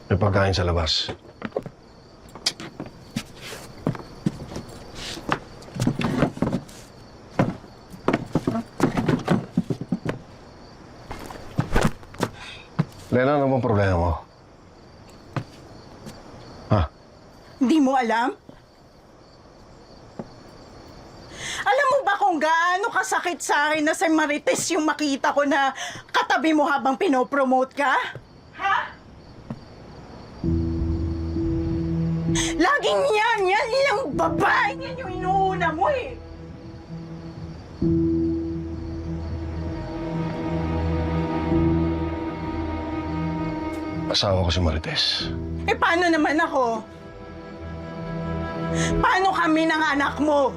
May pagkain sa labas. Lena, ano bang problema mo? Ha? Hindi mo alam? Alam mo ba kung gaano kasakit sa akin na si Marites yung makita ko na katabi mo habang pinopromote ka? Ha? Laging yan yung babae, yan yung inuuna mo eh. Asawa ko si Marites. Eh paano naman ako? Paano kami ng anak mo?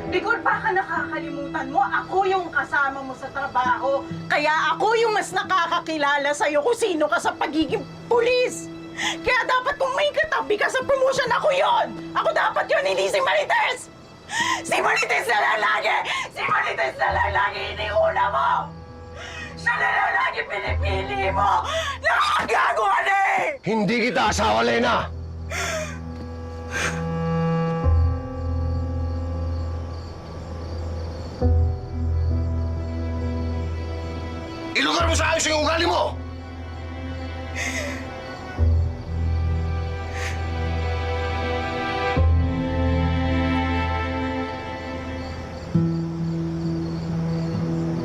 Bigor, baka nakakalimutan mo, ako yung kasama mo sa trabaho. Kaya ako yung mas nakakakilala sa'yo kung sino ka sa pagiging pulis. Kaya dapat kung may katabi ka sa promotion, ako yon. Ako dapat yon, hindi si Marites! Si Marites na lang lagi! Si Marites na lang lagi iniuna mo! Siya na lang lagi pinipili mo! Nakakagago ka na eh! Hindi kita asawa, Lena! Ilugar mo sa ayos yung ugali mo!